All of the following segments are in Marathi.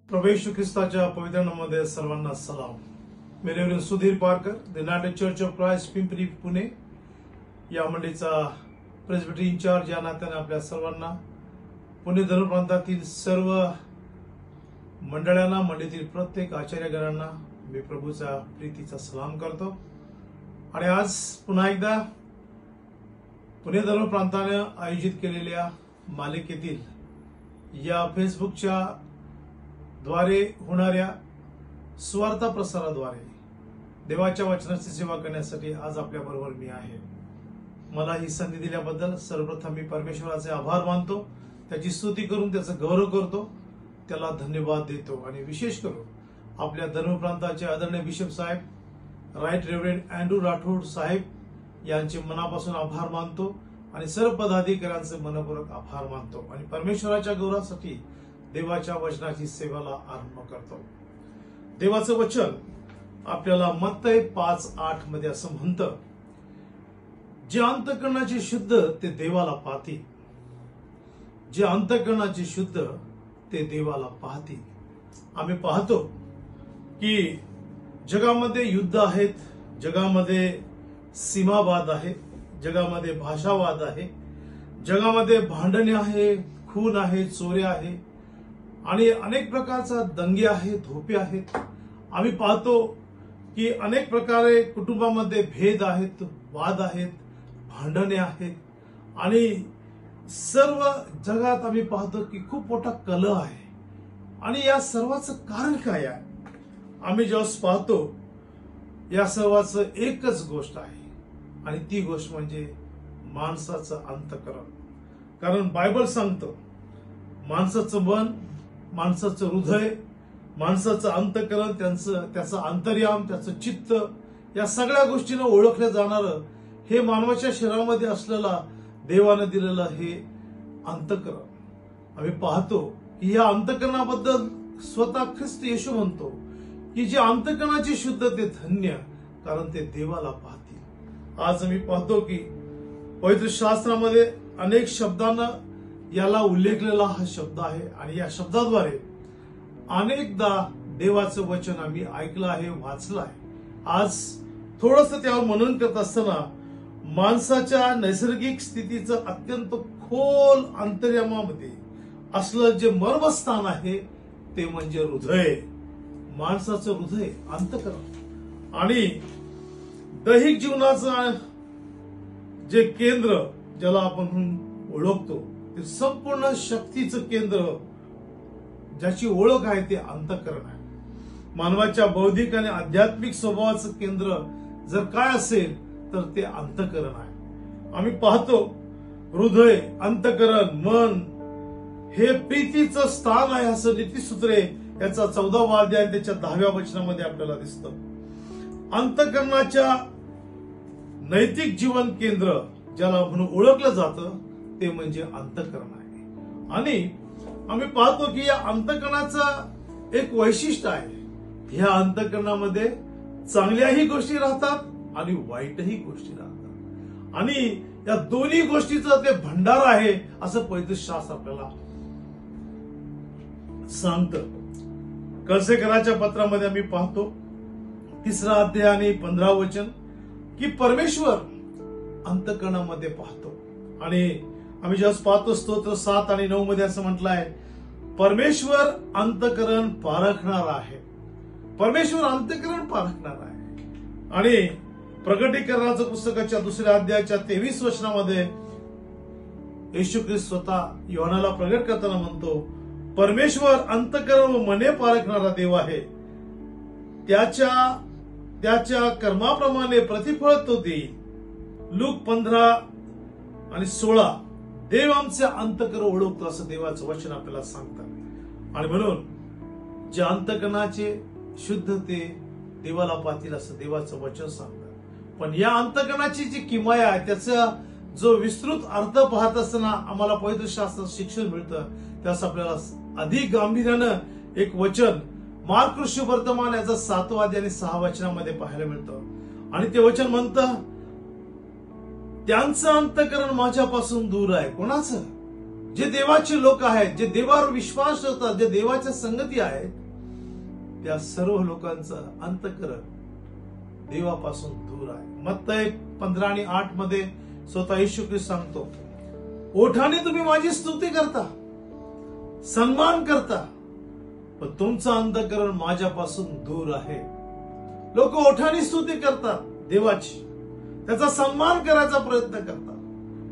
प्रभू येशू ख्रिस्ताच्या पवित्र नामामध्ये सर्वांना सलाम. मी reverend Sudhir Parkar, the United Church of Christ Pimpri Pune या मंडळीचा प्रेस्बिटरी इंचार्ज या नात्याने आपल्या सर्वांना, पुणे धर्म प्रांतातील सर्व मंडळांना, मंडळीतील प्रत्येक आचार्यगणांना मी प्रभूचा प्रीतीचा सलाम करतो. आणि आज पुन्हा एकदा पुणे धर्म प्रांताने आयोजित केलेल्या मालिकेतील या फेसबुकच्या द्वारे होणाऱ्या सुवार्ता प्रसाराद्वारे देवाच्या वचनाची सेवा करण्यासाठी आज आपल्या बरोबर मी आहे. मला ही संधी दिल्याबद्दल सर्वप्रथम मी परमेश्वराचे आभार मानतो, त्याची स्तुती करून त्याचा गौरव करतो, त्याला धन्यवाद देतो. आणि विशेष करून आपल्या धर्मप्रांताचे आदरणीय बिशप साहेब, राईट रेव्हरंड अँड्रू राठोड साहेब यांचे मनापासून आभार मानतो आणि सर्व पदाधिकाऱ्यांचे मनपूर्वक आभार मानतो आणि परमेश्वराच्या गौरवासाठी देवाच्या वचनाची सेवेला आरंभ करतो. देवाचं वचन आपल्याला मत्तई 5:8 मध्ये असं म्हणतं, जे अंतःकरणाचे शुद्ध ते देवाला पाहतील. जे अंतःकरणाचे शुद्ध ते देवाला पाहतील. आम्ही पाहतो की जगामध्ये युद्ध आहेत, जगामध्ये सीमावाद आहे, जगामध्ये भाषावाद आहे, जगामध्ये भांडणे आहे, खून आहे, चोऱ्या आहे आणि अनेक प्रकारचा दंगे आहेत, धोपे आहेत. आम्ही पाहतो की अनेक प्रकारे कुटुंबामध्ये भेद आहेत, वाद आहेत, भांडणे आहेत आणि सर्व जगात आम्ही पाहतो की खूप मोठा कलह आहे. आणि या सर्वाचं कारण काय आहे? आम्ही जेव्हा पाहतो या सर्वाचं एकच गोष्ट आहे आणि ती गोष्ट म्हणजे माणसाचं अंतःकरण. कारण बायबल सांगतं माणसाचं मन, माणसाचं हृदय, माणसाचं अंतःकरण, त्याचं अंतर्याम, त्याचं चित्त, या सगळ्या गोष्टीनं ओळखलं जाणारं हे मानवाच्या शरीरामध्ये असलेला देवानं दिलेलं हे अंतःकरण. आम्ही पाहतो की या अंतःकरणाबद्दल स्वतः ख्रिस्त येशू म्हणतो की जे अंतःकरणाचे शुद्ध ते धन्य, कारण ते देवाला पाहतील. आज आम्ही पाहतो की पवित्र शास्त्रामध्ये अनेक शब्दांना याला उल्लेखलेला हा शब्द आहे आणि या शब्दाद्वारे अनेकदा देवाचं वचन आम्ही ऐकलं आहे, वाचलं आहे. आज थोडंसं त्यावर मनन करत असताना माणसाच्या नैसर्गिक स्थितीचं अत्यंत खोल अंतर्यामामध्ये असलं जे मर्मस्थान आहे ते म्हणजे हृदय, माणसाचं हृदय, अंतःकरण. आणि दैहिक जीवनाचं जे केंद्र ज्याला आपण ओळखतो ते संपूर्ण शक्तीचं केंद्र, ज्याची ओळख आहे ते अंतःकरण आहे. मानवाच्या बौद्धिक आणि आध्यात्मिक स्वभावाचं केंद्र जर काय असेल तर ते अंतःकरण आहे. आम्ही पाहतो हृदय, अंतःकरण, मन हे प्रीतीचं स्थान आहे असं नीतिसूत्रे याचा 14वा अध्याय त्याच्या 10व्या वचनामध्ये आपल्याला दिसतं. अंतःकरणाच्या नैतिक जीवन केंद्र ज्याला म्हणून ओळखलं जातं ते म्हणजे अंतःकरण आहे. आणि आम्ही पाहतो की या अंतःकरणाचं एक वैशिष्ट्य आहे, ह्या अंतःकरणामध्ये चांगल्याही गोष्टी राहतात आणि वाईटही गोष्टी राहतात आणि या दोन्ही गोष्टीचं ते भंडार आहे असं पवित्र शास्त्र आपल्याला सांगतं. कळसेकराच्या पत्रामध्ये आम्ही पाहतो 3रा अध्याय आणि 15वे वचन की परमेश्वर अंतःकरणामध्ये पाहतो. आणि आम्ही जेव्हा पाहतो स्तोत्र 7 आणि 9 मध्ये असं म्हटलं आहे, परमेश्वर अंतःकरण पारखणार आहे. परमेश्वर अंतःकरण पारखणार आहे. आणि प्रकटीकरणाच्या पुस्तकाच्या 2ऱ्या अध्यायाच्या 23 वचनामध्ये येशू ख्रिस्त स्वतः योहानाला प्रगट करताना म्हणतो, परमेश्वर अंतःकरण व मने पारखणारा देव आहे. त्याच्या कर्माप्रमाणे प्रतिफळ तो देईल. लूक 15 आणि 16 देव आमचे अंतःकरण ओळखतो असं देवाचं वचन आपल्याला सांगतात. आणि म्हणून जे अंतःकरणाचे शुद्ध ते देवाला पाहतील असं देवाचं वचन सांगतात. पण या अंतःकरणाची जी किमया आहे त्याचा जो विस्तृत अर्थ पाहत असताना आम्हाला पवित्र शास्त्रात शिक्षण मिळतं. त्यास आपल्याला अधिक गांभीर्यानं एक वचन मार्क वर्तमान याचा 7वा अध्याय आणि 6 वचनामध्ये पाहायला मिळतं. आणि ते वचन म्हणतं, त्यांचं अंतःकरण माझ्यापासून दूर आहे. कोणाचं? जे देवाचे लोक आहेत, जे देवावर विश्वास ठेवतात, जे देवाच्या संगती आहेत, त्या सर्व लोकांचं अंतःकरण देवापासून दूर आहे. मत्तई 15:8 मध्ये स्वतः येशू ख्रिस्त सांगतो, ओठाने तुम्ही माझी स्तुती करता, सन्मान करता, पण तुमचं अंतःकरण माझ्यापासून दूर आहे. लोक ओठाने स्तुती करतात देवाची, त्याचा सन्मान करायचा प्रयत्न करतात,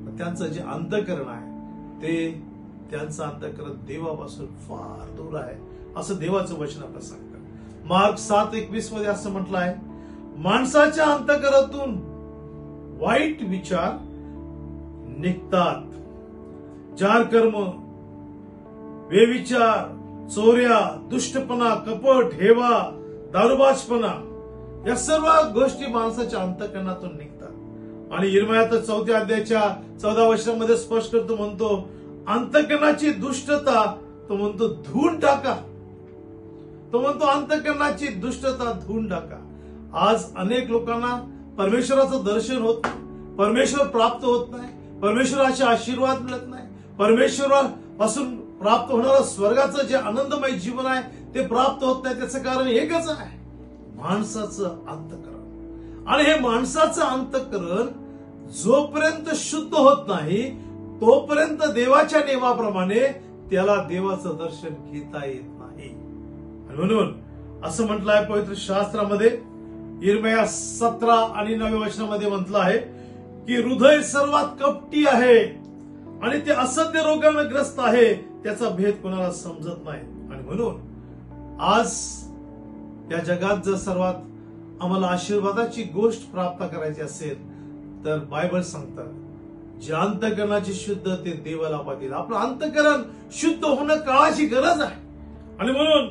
पण त्यांचं जे अंतःकरण आहे ते त्यांचं अंतःकरण देवापासून फार दूर आहे, असं देवाचं वचन आपल्याला सांगतं. मार्क 7:21 मध्ये असं म्हटलं आहे, माणसाच्या अंतःकरणातून वाईट विचार निघतात, जार कर्म, बेविचार, चोऱ्या, दुष्टपणा, कपट, हेवा, दारुबाजपणा, या सर्व गोष्टी माणसाच्या अंतःकरणातून निघतात. आणि यिर्मयाह 4 अध्यायाच्या 14 वचनामध्ये स्पष्ट करतो, म्हणतो अंतःकरणाची दुष्टता, तो म्हणतो धुवून टाका. तो म्हणतो अंतःकरणाची दुष्टता धुवून टाका. आज अनेक लोकांना परमेश्वराचं दर्शन होत नाही, परमेश्वर प्राप्त होत नाही, परमेश्वराचे आशीर्वाद मिळत नाही, परमेश्वरापासून प्राप्त होणारं स्वर्गाचं जे आनंदमय जीवन आहे ते प्राप्त होत नाही. त्याचं कारण एकच आहे, माणसाचं अंतःकरण. आणि हे माणसाचं अंतःकरण जोपर्यंत शुद्ध होत नाही तोपर्यंत देवाच्या नियमाप्रमाणे त्याला देवाचं दर्शन घेता येत नाही. आणि म्हणून असं म्हटलं आहे पवित्र शास्त्रामध्ये, यिर्मयाह 17 आणि 9 वचनामध्ये म्हटलं आहे की हृदय सर्वात कपटी आहे आणि ते असत्य रोगाने ग्रस्त आहे, त्याचा भेद कोणाला समजत नाही. आणि म्हणून आज या जगात जर सर्वात आम्हाला आशीर्वादाची गोष्ट प्राप्त करायची असेल तर बायबल सांगतात, जे अंतःकरणाची शुद्ध ते देवाला पाहतील. आपलं अंतःकरण शुद्ध होणं काळाची गरज आहे. आणि म्हणून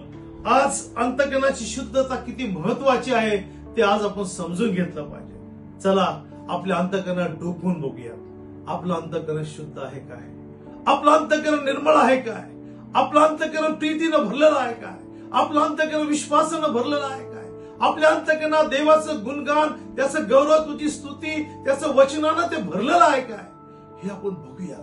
आज अंतःकरणाची शुद्धता किती महत्वाची आहे ते आज आपण समजून घेतलं पाहिजे. चला आपल्या अंतःकरणात डोकून बघूया, आपलं अंतःकरण शुद्ध आहे काय, आपलं अंतःकरण निर्मळ आहे काय, आपलं अंतःकरण प्रीतीनं भरलेलं आहे काय, आपलं अंतःकरण विश्वासानं भरलेलं आहे काय, आपल्या अंतःकरणात देवाचं गुणगान, त्याचं गौरव, तुझी स्तुती, त्याचं वचनानं ते भरलेलं आहे काय, हे आपण बघूया.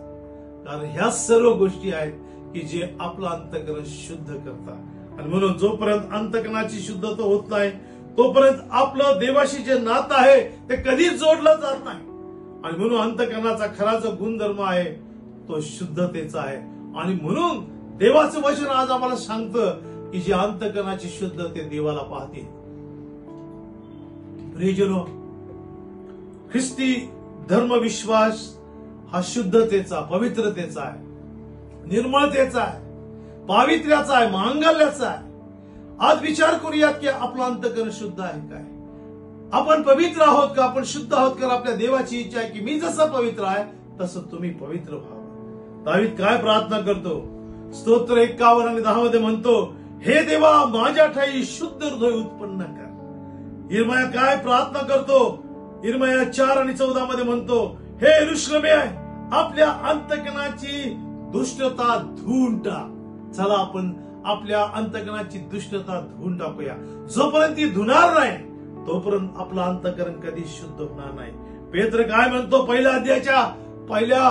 कारण ह्या सर्व गोष्टी आहेत की जे आपलं अंतःकरण शुद्ध करतात. आणि म्हणून जोपर्यंत अंतःकरणाची शुद्धता होत नाही तोपर्यंत आपलं देवाशी जे नातं आहे ते कधीच जोडलं जात नाही. आणि म्हणून अंतःकरणाचा खरा जो गुणधर्म आहे तो शुद्धतेचा आहे. आणि म्हणून देवाचं वचन आज आम्हाला सांगतं की जे अंतःकरणाची शुद्ध ते देवाला पाहतील. प्रियजनो, ख्रिस्ती धर्म विश्वास हा शुद्धतेचा, पवित्रतेचा आहे, निर्मळतेचा आहे, पावित्र्याचा आहे, मांगल्याचा आहे. आज विचार करूयात की आपलं अंतःकरण शुद्ध आहे काय, आपण पवित्र आहोत का, आपण शुद्ध आहोत का. आपल्या देवाची इच्छा आहे की मी जसा पवित्र आहे तसं तुम्ही पवित्र व्हावं. दावीद काय प्रार्थना करतो, स्तोत्र 51 आणि 10 मध्ये म्हणतो, हे देवा माझ्या ठाई शुद्ध हृदय उत्पन्न कर. यिर्मयाह काय प्रार्थना करतो, यिर्मयाह 4 आणि 14 मध्ये म्हणतो, हे यरूशलेमे आपल्या अंतःकरणाची दुष्टता धुवून टाक. चला आपण आपल्या अंतःकरणाची दुष्टता धुवून टाकूया. जोपर्यंत ती धुणार नाही तोपर्यंत आपलं अंतःकरण कधी शुद्ध होणार नाही. पेत्र काय म्हणतो, पहिल्या अध्यायाच्या पहिल्या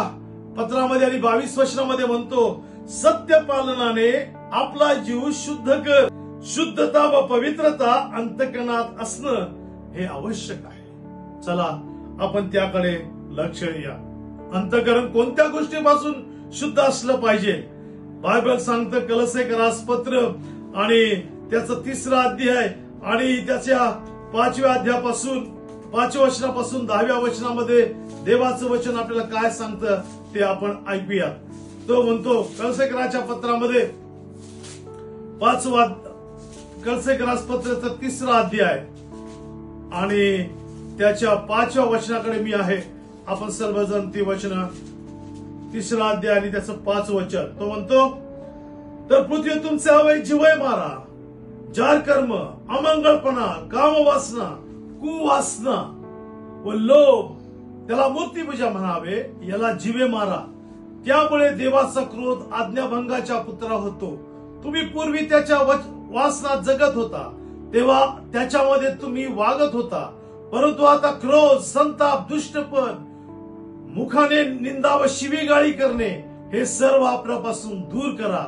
पत्रामध्ये आणि 22 वचनामध्ये म्हणतो, सत्य पालनाने आपला जीव शुद्ध कर. शुद्धता व पवित्रता अंतःकरणात असणं हे आवश्यक आहे. चला आपण त्याकडे लक्ष द्या. अंतःकरण कोणत्या गोष्टीपासून शुद्ध असलं पाहिजे. बायबल सांगतं कलसेकरास पत्र आणि त्याचं 3रा अध्याय आणि त्याच्या 5व्या अध्यायापासून 5व्या वचनापासून 10व्या वचनामध्ये देवाचं वचन आपल्याला काय सांगतं ते आपण ऐकूया. तो म्हणतो कलसेकराच्या पत्रामध्ये 5वा कलसेकरास पत्राचा 3रा अध्याय आणि त्याच्या 5व्या वचनाकडे मी आहे. आपण सर्वजण ती वचन 3रा अध्याय आणि त्याचं 5वं वचन. तो म्हणतो, तर पृथ्वी तुमचे अवैध जिवे मारा, जार कर्म, अमंगळपणा, कामवासना, कुवासना व लोभ, त्याला मूर्तिपूजा म्हणावे, याला जिवे मारा. त्यामुळे देवाचा क्रोध आज्ञाभंगाच्या पुत्रा होतो. तुम्ही पूर्वी त्याच्या वासनात जगत होता तेव्हा त्याच्यामध्ये तुम्ही वागत होता. परंतु आता क्रोध, संताप, दुष्टपण, मुखाने निंदा व शिवीगाळी करणे, हे सर्व आपल्यापासून दूर करा.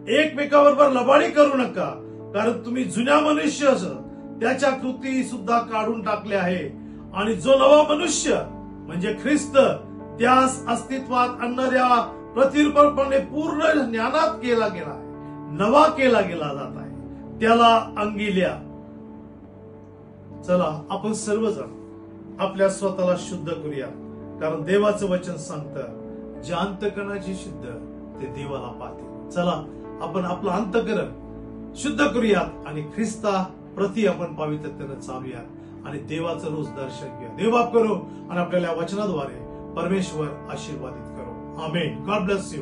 एकमेकाबरोबर लबाडी करू नका, कारण तुम्ही जुन्या मनुष्य त्याच्या कृती सुद्धा काढून टाकले आहे आणि जो नवा मनुष्य म्हणजे ख्रिस्त त्यास अस्तित्वात आणणाऱ्या प्रतिरूपपणे पूर्ण ज्ञानात केला गेला आहे, नवा केला गेला जात आहे, त्याला अंगी लिहा. चला आपण सर्वजण आपल्या स्वतःला शुद्ध करूया, कारण देवाचं वचन सांगतं जे अंतकरणाची शुद्ध ते देवाला पाहते. चला आपण आपलं अंतकरण शुद्ध करूयात आणि ख्रिस्ता प्रति आपण पवित्रतेने चालूयात आणि देवाचं रोज दर्शन घेऊया. देव बाप करो आणि आपल्याला वचनाद्वारे परमेश्वर आशीर्वादित करो. आमेन. God bless you.